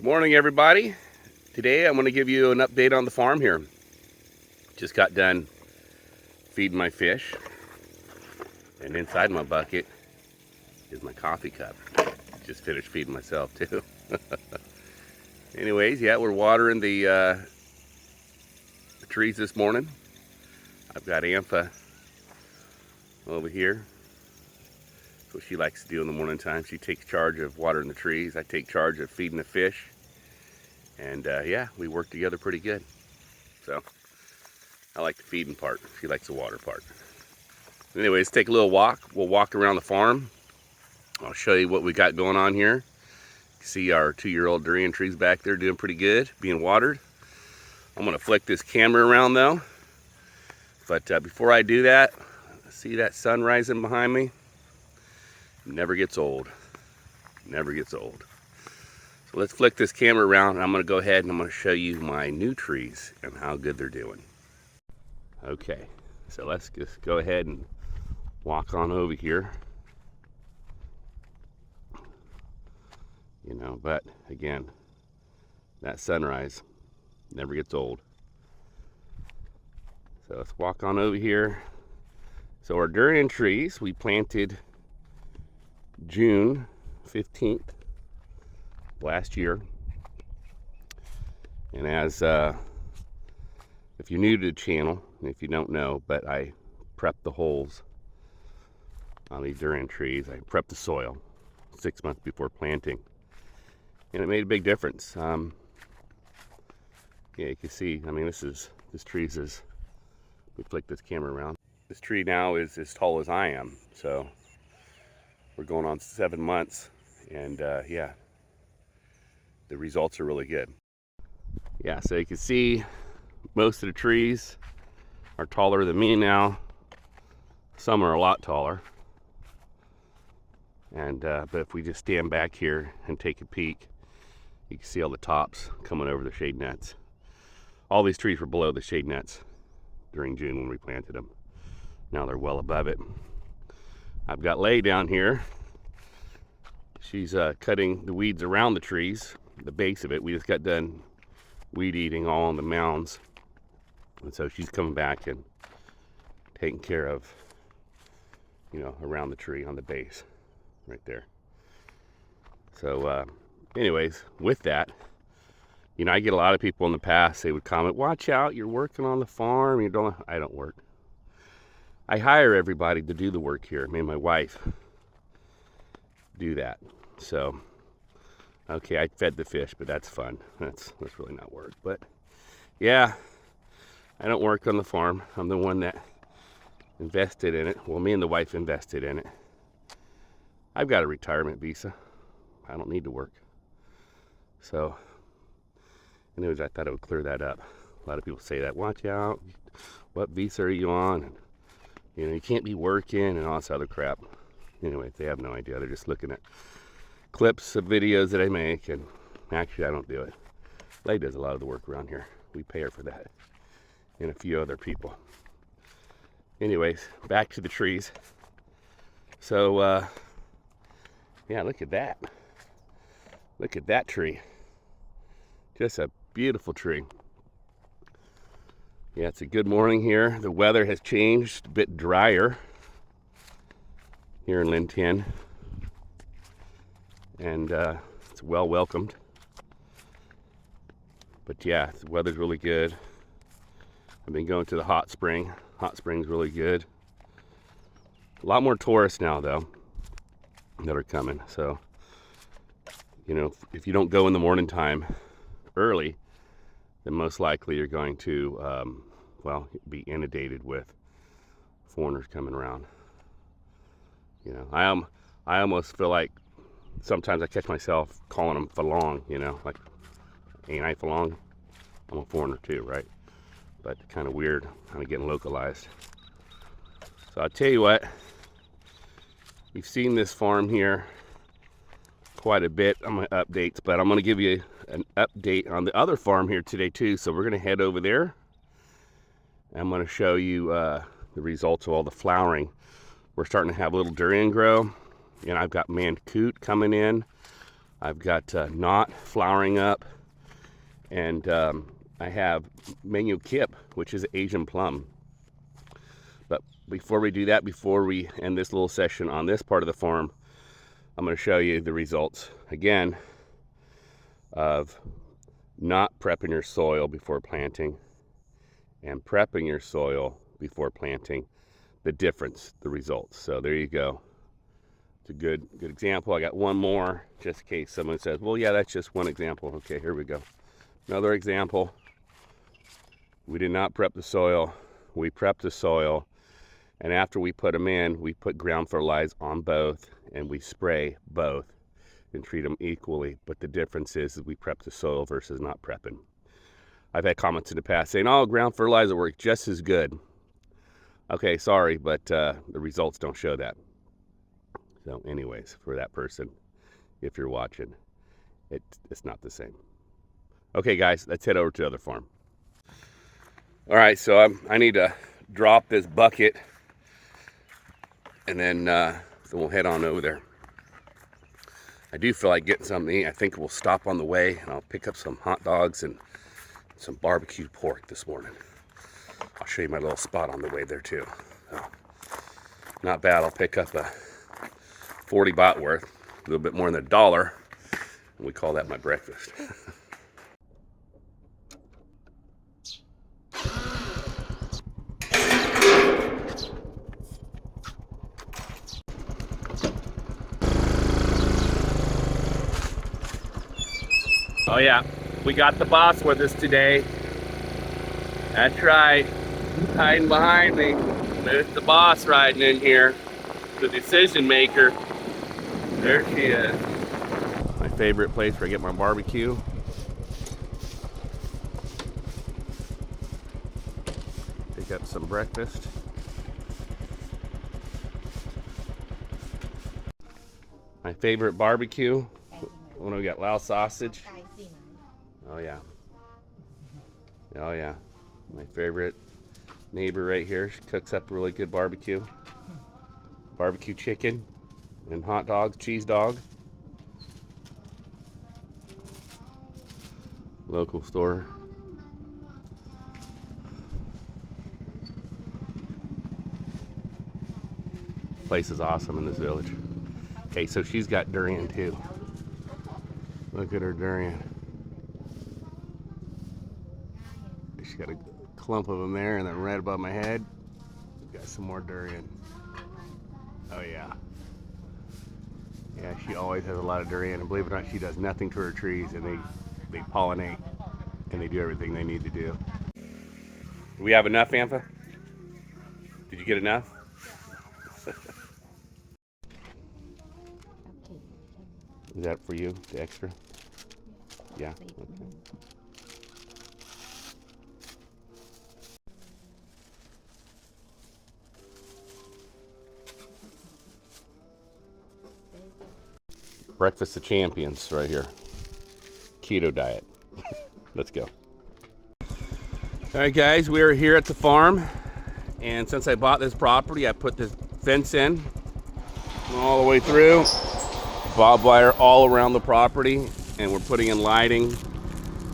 Good morning, everybody. Today I'm going to give you an update on the farm here. Just got done feeding my fish, and inside my bucket is my coffee cup. Just finished feeding myself too. Anyways, yeah, we're watering the trees this morning. I've got Ampha over here. That's what she likes to do in the morning time. She takes charge of watering the trees. I take charge of feeding the fish. And yeah, we work together pretty good. So I like the feeding part. She likes the water part. Anyways, take a little walk. We'll walk around the farm. I'll show you what we got going on here. You see our 2-year-old durian trees back there doing pretty good, being watered. I'm gonna flick this camera around though. But before I do that, see that sun rising behind me? Never gets old. Never gets old. So let's flick this camera around, and I'm going to go ahead and I'm going to show you my new trees and how good they're doing. Okay, so let's just go ahead and walk on over here. You know, but again, that sunrise never gets old. So let's walk on over here. So our durian trees we planted June 15th last year. And as if you're new to the channel, and if you don't know, but I prep the holes on these durian trees. I prep the soil 6 months before planting, and it made a big difference. Yeah, you can see, I mean, this tree is, we flick this camera around. This tree now is as tall as I am, so we're going on 7 months, and yeah, the results are really good. Yeah, so you can see most of the trees are taller than me now. Some are a lot taller. And but if we just stand back here and take a peek, you can see all the tops coming over the shade nets. All these trees were below the shade nets during June when we planted them. Now they're well above it. I've got Lay down here. She's cutting the weeds around the trees, the base of it. We just got done weed eating all on the mounds. And so she's coming back and taking care of, you know, around the tree on the base, right there. So anyways, with that, you know, I get a lot of people in the past, they would comment, watch out, you're working on the farm. I don't work. I hire everybody to do the work here. Me and my wife do that. So, okay, I fed the fish, but that's fun. That's really not work. But yeah, I don't work on the farm. I'm the one that invested in it. Well, me and the wife invested in it. I've got a retirement visa. I don't need to work. So, anyways, I thought I would clear that up. A lot of people say that, watch out, what visa are you on? And, you know, you can't be working and all this other crap. Anyway, they have no idea. They're just looking at clips of videos that I make, and actually I don't do it. Lay does a lot of the work around here. We pay her for that, and a few other people. Anyways, back to the trees. So yeah, look at that. Look at that tree. Just a beautiful tree. Yeah, it's a good morning here. The weather has changed, a bit drier here in Linton, and it's well welcomed. But yeah, the weather's really good. I've been going to the hot spring. Hot spring's really good. A lot more tourists now though that are coming. So, you know, if you don't go in the morning time early, then most likely you're going to, well, be inundated with foreigners coming around. You know, I almost feel like sometimes I catch myself calling them Falong, you know, like, ain't I Falong? I'm a foreigner too, right? But kind of weird, kind of getting localized. So I'll tell you what, you've seen this farm here quite a bit on my updates, but I'm going to give you an update on the other farm here today too. So we're going to head over there. I'm going to show you the results of all the flowering. We're starting to have a little durian grow, and I've got mancoot coming in. I've got knot flowering up, and I have mango kip, which is Asian plum. But before we do that, before we end this little session on this part of the farm, I'm going to show you the results again of not prepping your soil before planting and prepping your soil before planting, the difference, the results. So there you go. It's a good example. I got one more just in case someone says, well, yeah, that's just one example. Okay, here we go. Another example. We did not prep the soil. We prepped the soil, and after we put them in, we put ground fertilizer on both, and we spray both and treat them equally. But the difference is we prep the soil versus not prepping. I've had comments in the past saying, oh, ground fertilizer works just as good. Okay, sorry, but the results don't show that. So anyways, for that person, if you're watching, it's not the same. Okay, guys, let's head over to the other farm. All right, so I need to drop this bucket, and then we'll head on over there. I do feel like getting something to eat. I think we'll stop on the way, and I'll pick up some hot dogs and some barbecue pork this morning. I'll show you my little spot on the way there too. So, not bad. I'll pick up a 40 baht worth, a little bit more than $1, and we call that my breakfast. Oh yeah, we got the boss with us today. That's right, hiding behind me. There's the boss riding in here, the decision maker. There she is. My favorite place where I get my barbecue. Pick up some breakfast. My favorite barbecue. When we got Lao sausage. Oh yeah. Oh yeah. My favorite neighbor right here. She cooks up really good barbecue. Barbecue chicken and hot dogs, cheese dog. Local store. Place is awesome in this village. Okay, so she's got durian too. Look at her durian. She's got a clump of them there, and then right above my head, got some more durian. Oh yeah. Yeah, she always has a lot of durian, and believe it or not, she does nothing to her trees, and they pollinate, and they do everything they need to do. Do we have enough, Ampha? Did you get enough? Is that for you, the extra? Yeah, okay. Breakfast of champions right here. Keto diet. Let's go. All right, guys, we are here at the farm, and since I bought this property, I put this fence in all the way through, barbed wire all around the property, and we're putting in lighting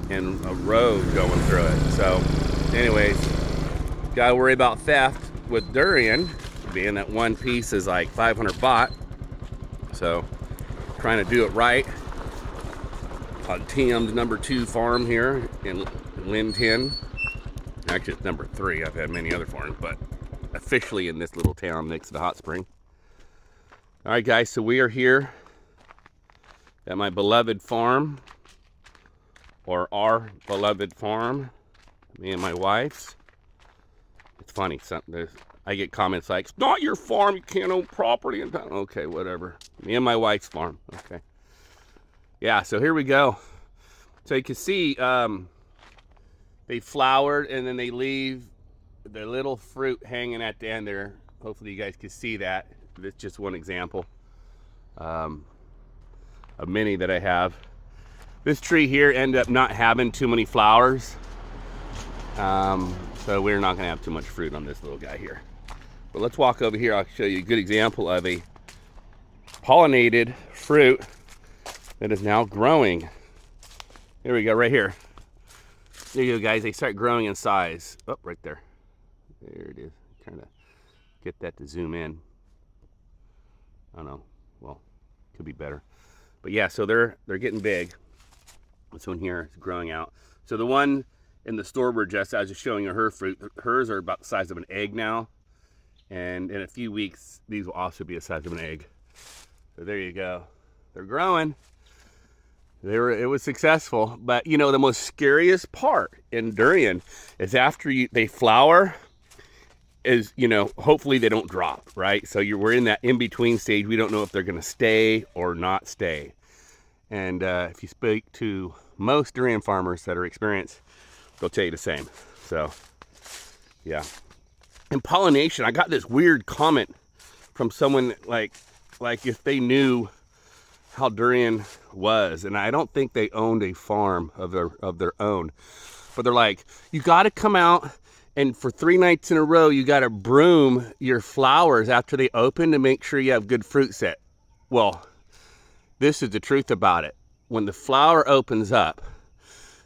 and a road going through it. So anyways, gotta worry about theft with durian, being that one piece is like 500 baht. So trying to do it right on TM's #2 farm here in Lin Tin. Actually, it's #3. I've had many other farms, but officially in this little town next to the hot spring. All right, guys, so we are here at my beloved farm, or our beloved farm, me and my wife's. It's funny, I get comments like, it's not your farm, you can't own property in town. Okay, whatever. Me and my wife's farm, okay. Yeah, so here we go. So you can see, they flowered, and then they leave the little fruit hanging at the end there. Hopefully you guys can see that. This is just one example of many that I have. This tree here ended up not having too many flowers. So we're not gonna have too much fruit on this little guy here. But let's walk over here. I'll show you a good example of a pollinated fruit that is now growing. Here we go, right here. There you go, guys. They start growing in size. Oh, right there. There it is. Trying to get that to zoom in. I don't know. Well, could be better. But yeah, so they're getting big. This one here is growing out. So the one in the store where I was just showing you her fruit, hers are about the size of an egg now. And in a few weeks, these will also be the size of an egg. So there you go. They're growing. It was successful. But you know, the most scariest part in durian is after they flower, is, you know, hopefully they don't drop, right? So we're in that in-between stage. We don't know if they're gonna stay or not stay. And if you speak to most durian farmers that are experienced, they'll tell you the same. So, yeah. And pollination, I got this weird comment from someone like if they knew how durian was, and I don't think they owned a farm of their own, but they're like, you got to come out and for 3 nights in a row, you got to broom your flowers after they open to make sure you have good fruit set. Well, this is the truth about it. When the flower opens up,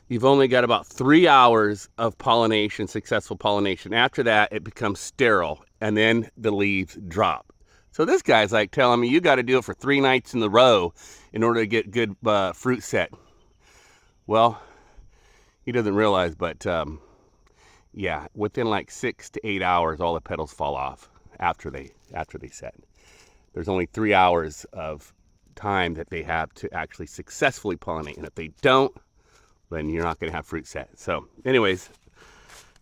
you've only got about 3 hours of pollination, successful pollination. After that, it becomes sterile, and then the leaves drop. So this guy's like telling me you got to do it for 3 nights in a row in order to get good fruit set. Well, he doesn't realize, but yeah, within like 6 to 8 hours, all the petals fall off after they set. There's only 3 hours of time that they have to actually successfully pollinate, and if they don't, then you're not going to have fruit set. So anyways,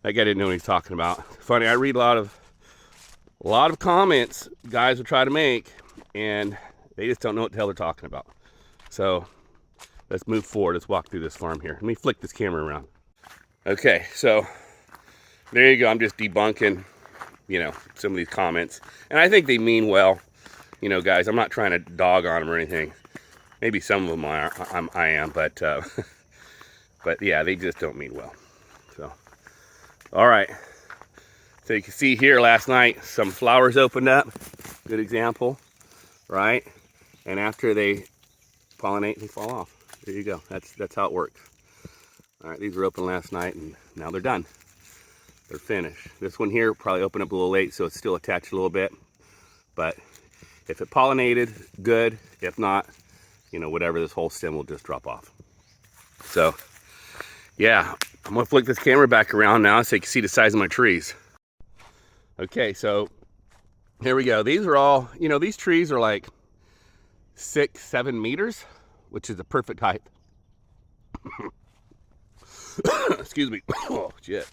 that guy didn't know what he's talking about. Funny, I read a lot of comments guys will try to make, and they just don't know what the hell they're talking about. So let's move forward. Let's walk through this farm here. Let me flick this camera around. Okay, so there you go. I'm just debunking, you know, some of these comments, and I think they mean well. You know, guys, I'm not trying to dog on them or anything. Maybe some of them I am, but but yeah, they just don't mean well. So, all right. So you can see here last night, some flowers opened up. Good example, right? And after they pollinate, they fall off. There you go. That's how it works. All right, these were open last night, and now they're done. They're finished. This one here probably opened up a little late, so it's still attached a little bit. But if it pollinated, good. If not, you know, whatever, this whole stem will just drop off. So, yeah, I'm gonna flick this camera back around now so you can see the size of my trees. Okay, so here we go. These are all, you know, these trees are like 6-7 meters, which is the perfect height. Excuse me. Oh, shit.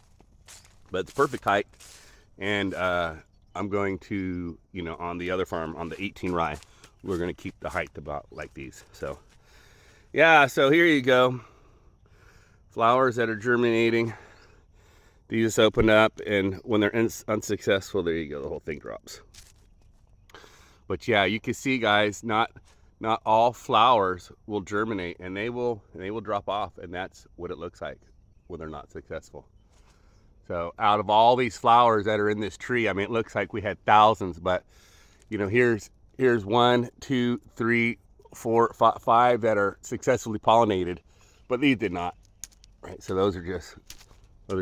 But it's perfect height. And I'm going to, you know, on the other farm, on the 18 rye, we're going to keep the height about like these. So, yeah, so here you go. Flowers that are germinating. These just open up, and when they're unsuccessful, there you go, the whole thing drops. But yeah, you can see, guys, not all flowers will germinate, and they will drop off, and that's what it looks like when they're not successful. So out of all these flowers that are in this tree, I mean, it looks like we had thousands, but you know, here's 1, 2, 3, 4, 5 that are successfully pollinated, but these did not. Right, so those are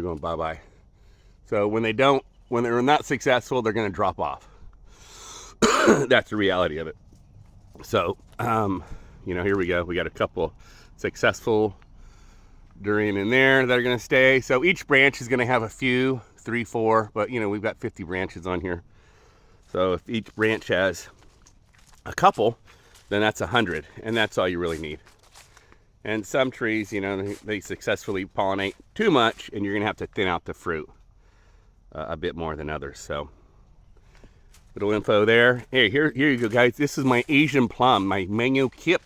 going bye-bye. So when they're not successful, they're going to drop off. That's the reality of it. So, you know, here we go. We got a couple successful durian in there that are going to stay. So each branch is going to have a few, 3, 4, but you know, we've got 50 branches on here. So if each branch has a couple, then that's 100, and that's all you really need. And some trees, you know, they successfully pollinate too much, and you're going to have to thin out the fruit a bit more than others. So, little info there. Hey, here you go, guys. This is my Asian plum, my me.The,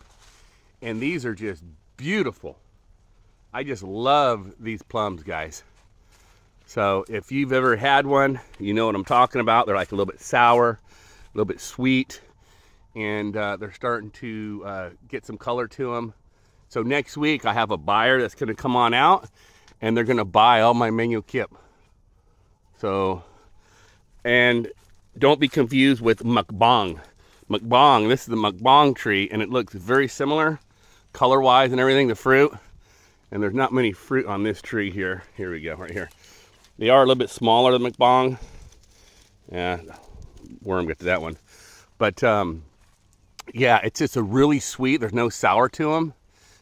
and these are just beautiful. I just love these plums, guys. So, if you've ever had one, you know what I'm talking about. They're like a little bit sour, a little bit sweet, and they're starting to get some color to them. So next week I have a buyer that's gonna come on out, and they're gonna buy all my me.The. So, and don't be confused with mukbang. Mukbang, this is the mukbang tree, and it looks very similar, color-wise and everything, the fruit. And there's not many fruit on this tree here. Here we go, right here. They are a little bit smaller than McBong. Yeah, worm got to that one. But yeah, it's just a really sweet. There's no sour to them.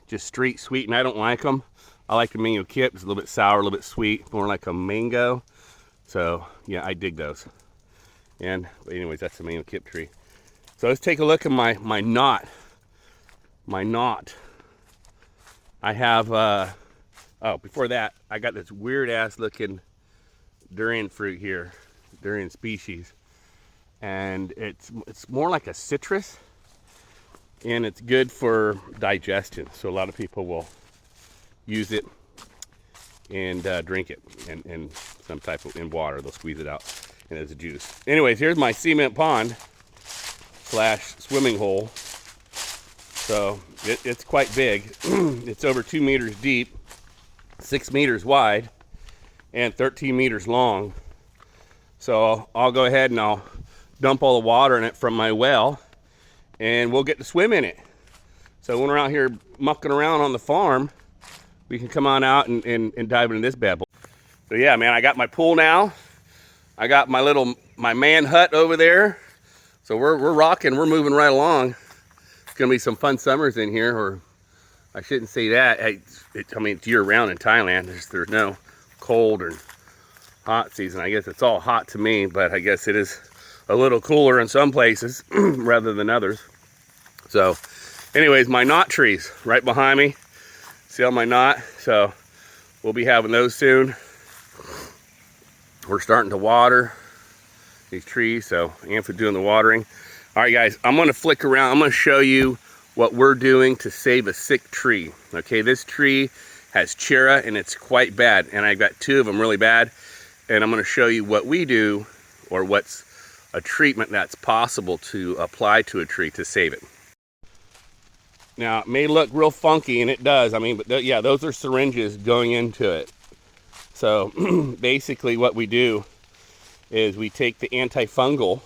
Just straight sweet, and I don't like them. I like the mango kip. It's a little bit sour, a little bit sweet, more like a mango. So yeah, I dig those. But anyways, that's the mango kip tree. So let's take a look at my knot. My knot. I have, oh, before that, I got this weird ass looking durian fruit here, durian species. And it's more like a citrus, and it's good for digestion. So a lot of people will use it and drink it in some type of, in water. They'll squeeze it out and as a juice. Anyways, here's my cement pond / swimming hole. So it's quite big. It's over 2 meters deep, 6 meters wide, and 13 meters long. So I'll go ahead and I'll dump all the water in it from my well, and we'll get to swim in it. So when we're out here mucking around on the farm, we can come on out and dive into this bad boy. So yeah, man, I got my pool now. I got my man hut over there. So we're rocking, we're moving right along. Gonna be some fun summers in here, or I shouldn't say that. I mean, it's year round in Thailand. There's no cold or hot season. I guess it's all hot to me, but I guess it is a little cooler in some places rather than others. So anyways, my knot trees right behind me. See all my knot? So we'll be having those soon. We're starting to water these trees, so Anthony's doing the watering. All right, guys, I'm gonna flick around. I'm gonna show you what we're doing to save a sick tree. Okay, this tree has chira and it's quite bad, and I've got 2 of them really bad, and I'm gonna show you what we do, or what's a treatment that's possible to apply to a tree to save it. Now, it may look real funky, and it does. I mean, but yeah, those are syringes going into it. So basically what we do is we take the antifungal.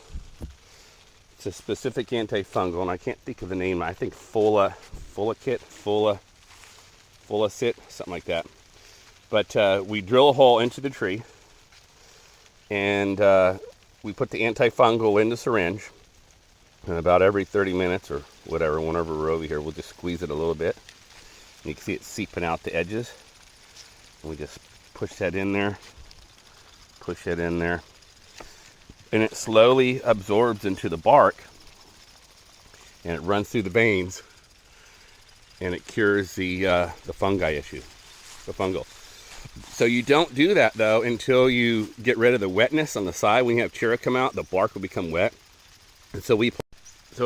It's a specific antifungal, and I can't think of the name. I think Folacit, something like that. But we drill a hole into the tree, and we put the antifungal in the syringe, and about every 30 minutes or whatever, whenever we're over here, we'll just squeeze it a little bit. And you can see it seeping out the edges. And we just push that in there, and it slowly absorbs into the bark, and it runs through the veins, and it cures the fungi issue, the fungal. So you don't do that though until you get rid of the wetness on the side. When you have chira come out, the bark will become wet, and so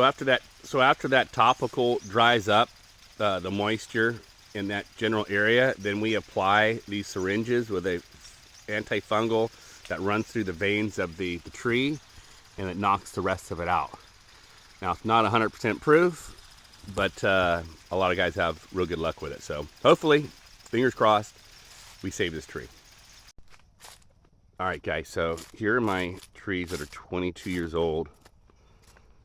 after that topical dries up the moisture in that general area, then we apply these syringes with a antifungal that runs through the veins of the tree, and it knocks the rest of it out. Now, it's not 100% proof, but a lot of guys have real good luck with it. So hopefully, fingers crossed, we save this tree. All right, guys, so here are my trees that are 22 years old.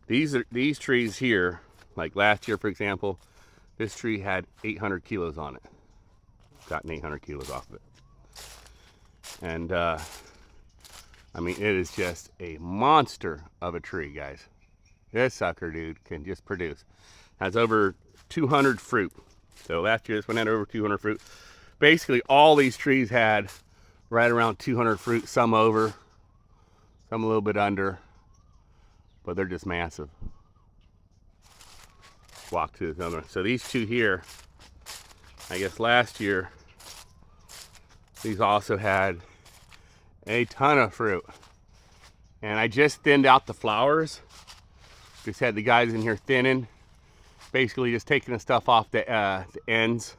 These trees here, like last year, for example, this tree had 800 kilos on it. Gotten 800 kilos off of it. And I mean, it is just a monster of a tree, guys. This sucker, dude, can just produce. Has over 200 fruit. So last year, this one had over 200 fruit. Basically, all these trees had right around 200 fruit, some over, some a little bit under, but they're just massive. Walk to this other one. So these 2 here, I guess last year, these also had a ton of fruit. And I just thinned out the flowers. Just had the guys in here thinning. Basically just taking the stuff off the ends.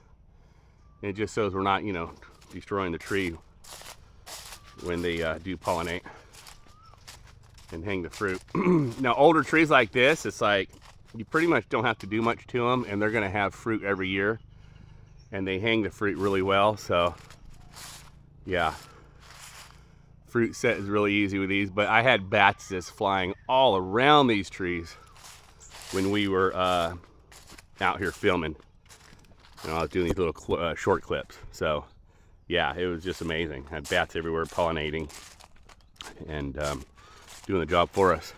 And it just shows we're not, you know, destroying the tree when they do pollinate and hang the fruit. Now, older trees like this, it's like you pretty much don't have to do much to them, and they're gonna have fruit every year. And they hang the fruit really well, so yeah. Fruit set is really easy with these, but I had bats just flying all around these trees when we were out here filming. I was doing these little short clips. So yeah, it was just amazing. Had bats everywhere pollinating and doing the job for us.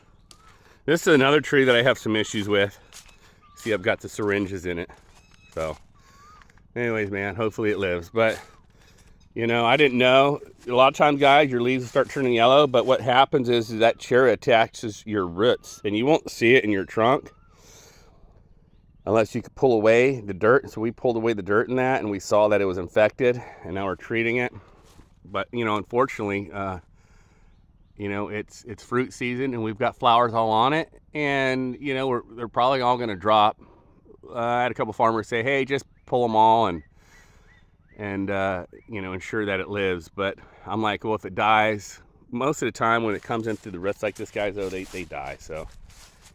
This is another tree that I have some issues with. See, I've got the syringes in it. So anyways, man, hopefully it lives. But you know, I didn't know. A lot of times, guys, your leaves start turning yellow, but what happens is that cherry attaches your roots, and you won't see it in your trunk unless you could pull away the dirt. So we pulled away the dirt in that, and we saw that it was infected, and now we're treating it. But you know, unfortunately, you know, it's fruit season, and we've got flowers all on it, and you know, they're probably all going to drop. I had a couple farmers say, "Hey, just pull them all and you know, ensure that it lives." But I'm like, well, if it dies, most of the time when it comes into the roots like this, guys, though, they die. So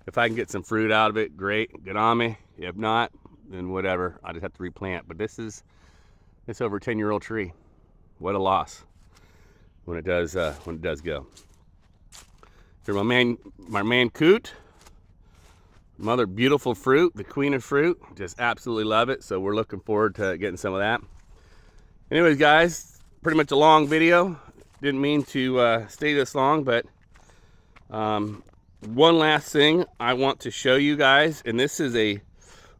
if I can get some fruit out of it, great, good on me. If not, then whatever, I just have to replant. But this is over a 10-year-old tree. What a loss when it does go. Here's my man Coot. Mother beautiful fruit, the queen of fruit. Just absolutely love it. So we're looking forward to getting some of that. Anyways, guys, pretty much a long video. Didn't mean to stay this long, but one last thing I want to show you guys, and this is a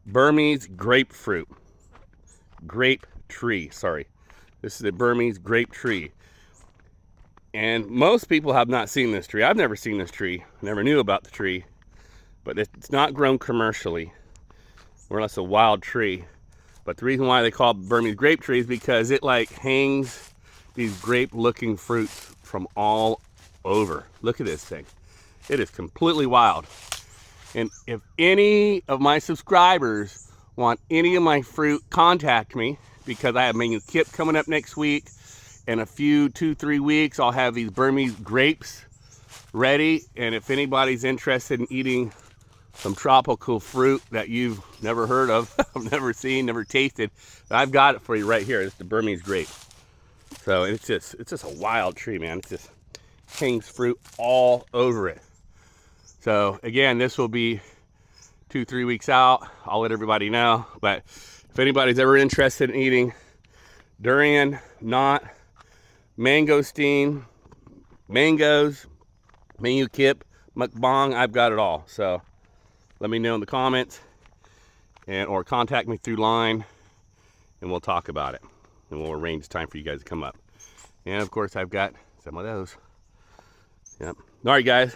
Burmese grapefruit. Grape tree, sorry. This is a Burmese grape tree. And most people have not seen this tree. I've never seen this tree, never knew about the tree, but it's not grown commercially, more or less a wild tree. But the reason why they call it Burmese grape tree is because it like hangs these grape looking fruits from all over. Look at this thing. It is completely wild. And if any of my subscribers want any of my fruit, contact me, because I have menu kip coming up next week. In a few 2-3 weeks, I'll have these Burmese grapes ready. And if anybody's interested in eating some tropical fruit that you've never heard of, I've never seen, never tasted, I've got it for you right here. It's the Burmese grape. So it's just a wild tree, man. It just hangs fruit all over it. So again, this will be 2-3 weeks out. I'll let everybody know. But if anybody's ever interested in eating durian, knot, mangosteen, mangoes, menu kip, mukbang, I've got it all. So let me know in the comments, or contact me through line, and we'll talk about it. And we'll arrange time for you guys to come up. And of course, I've got some of those. Yep. All right, guys.